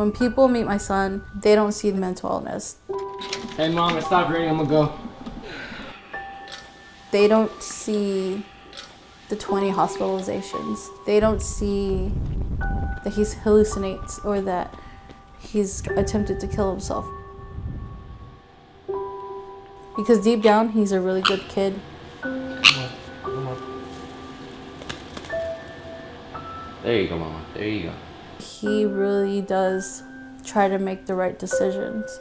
When people meet my son, they don't see the mental illness. Hey Mom, I stopped raining, I'm gonna go. They don't see the 20 hospitalizations. They don't see that he hallucinates or that he's attempted to kill himself. Because deep down, he's a really good kid. Come on. There you go, Mama. There you go. He really does try to make the right decisions.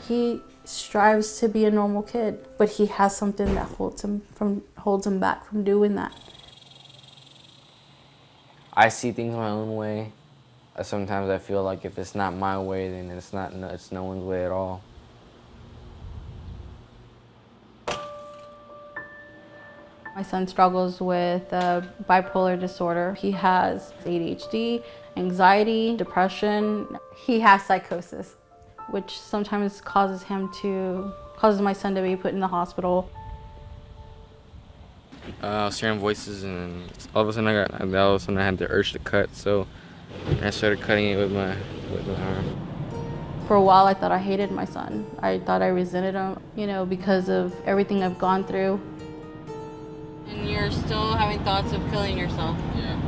He strives to be a normal kid, but he has something that holds him back from doing that. I see things my own way. Sometimes I feel like if it's not my way, then it's no one's way at all. My son struggles with bipolar disorder. He has ADHD, anxiety, depression. He has psychosis, which sometimes causes my son to be put in the hospital. I was hearing voices, and all of a sudden I had the urge to cut, so I started cutting it with my arm. For a while, I thought I hated my son. I thought I resented him, because of everything I've gone through. And you're still having thoughts of killing yourself? Yeah.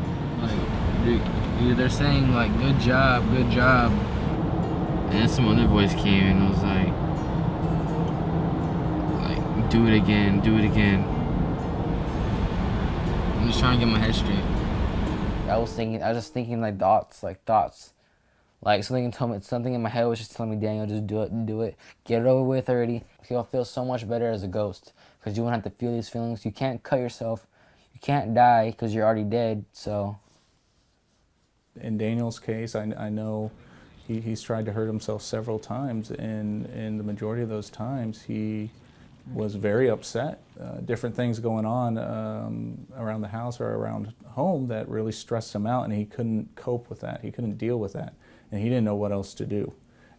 Like, they're saying, like, good job. And then some other voice came and was like, do it again. I'm just trying to get my head straight. I was just thinking like thoughts. Like something in my head was just telling me, Daniel, just do it. Get it over with already. You'll feel so much better as a ghost because you won't have to feel these feelings. You can't cut yourself. You can't die because you're already dead, so. In Daniel's case, I know he's tried to hurt himself several times, and in the majority of those times, he was very upset. Different things going on around the house or around home that really stressed him out, and he couldn't cope with that. He couldn't deal with that, and he didn't know what else to do.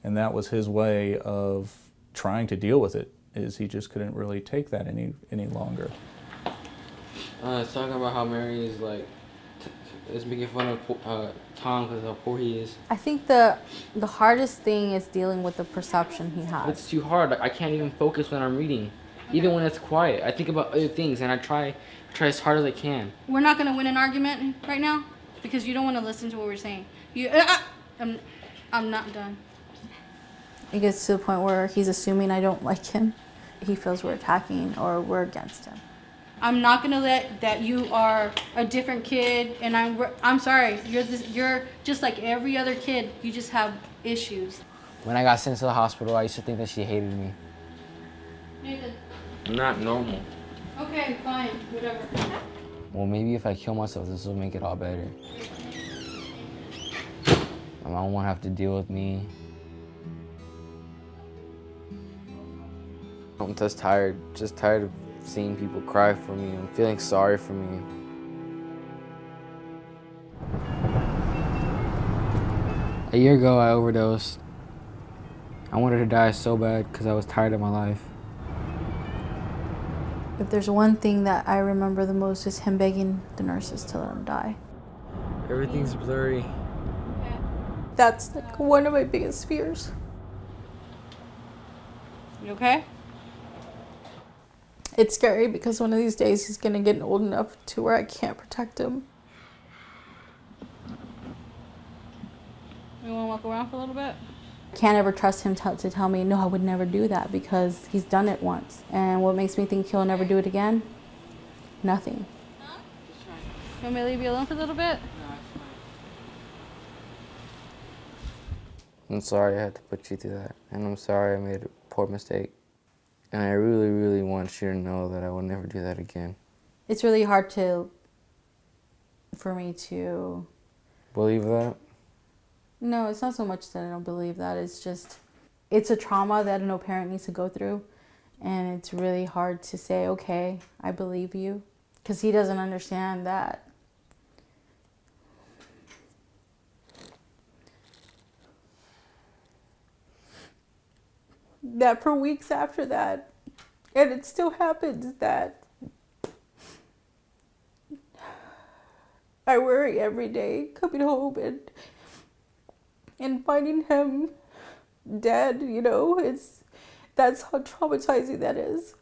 And that was his way of trying to deal with it, is he just couldn't really take that any longer. It's talking about how Mary is like, is making fun of Tom because of how poor he is. I think the hardest thing is dealing with the perception he has. It's too hard. Like, I can't even focus when I'm reading. Even when it's quiet, I think about other things, and I try as hard as I can. We're not going to win an argument right now because you don't want to listen to what we're saying. I'm not done. It gets to the point where he's assuming I don't like him. He feels we're attacking or we're against him. I'm not going to let that you are a different kid, and I'm sorry. You're just like every other kid. You just have issues. When I got sent to the hospital, I used to think that she hated me. Nathan. I'm not normal. Okay, fine, whatever. Well, maybe if I kill myself, this will make it all better. My mom won't have to deal with me. I'm just tired of seeing people cry for me and feeling sorry for me. A year ago, I overdosed. I wanted to die so bad because I was tired of my life. If there's one thing that I remember the most is him begging the nurses to let him die. Everything's blurry. That's like one of my biggest fears. You okay? It's scary because one of these days he's gonna get old enough to where I can't protect him. You wanna walk around for a little bit? I can't ever trust him to tell me, no, I would never do that, because he's done it once. And what makes me think he'll never do it again? Nothing. Huh? You want me to leave you alone for a little bit? I'm sorry I had to put you through that, and I'm sorry I made a poor mistake. And I really, really want you to know that I will never do that again. It's really hard for me to... Believe that? No, it's not so much that I don't believe that. It's just, it's a trauma that no parent needs to go through. And it's really hard to say, okay, I believe you. Because he doesn't understand that. That for weeks after that, and it still happens, that I worry every day coming home and finding him dead, you know, that's how traumatizing that is.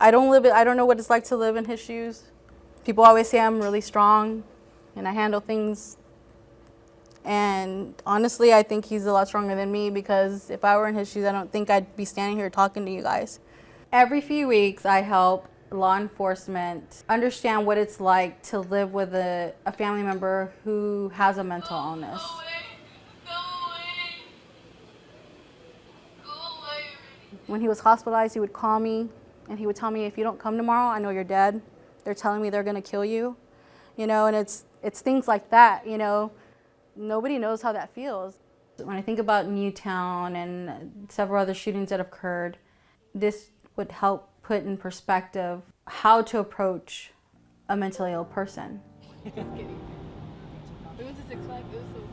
I don't know what it's like to live in his shoes. People always say I'm really strong and I handle things. And honestly, I think he's a lot stronger than me, because if I were in his shoes, I don't think I'd be standing here talking to you guys. Every few weeks, I help law enforcement understand what it's like to live with a family member who has a mental illness. When he was hospitalized, he would call me and he would tell me, if you don't come tomorrow, I know you're dead. They're telling me they're gonna kill you. You know, and it's things like that, you know. Nobody knows how that feels. When I think about Newtown and several other shootings that have occurred, this would help put in perspective how to approach a mentally ill person.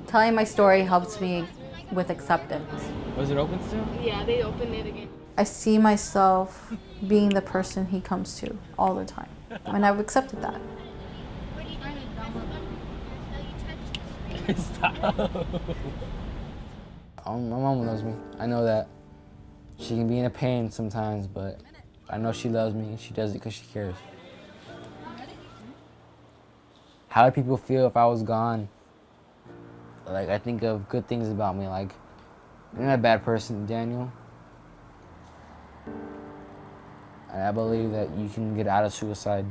Telling my story helps me with acceptance. Was it open still? Yeah, they opened it again. I see myself being the person he comes to all the time, and I've accepted that. Stop. My mom loves me. I know that. She can be in a pain sometimes, but I know she loves me and she does it because she cares. How would people feel if I was gone? Like, I think of good things about me, like, you're not a bad person, Daniel. And I believe that you can get out of suicide.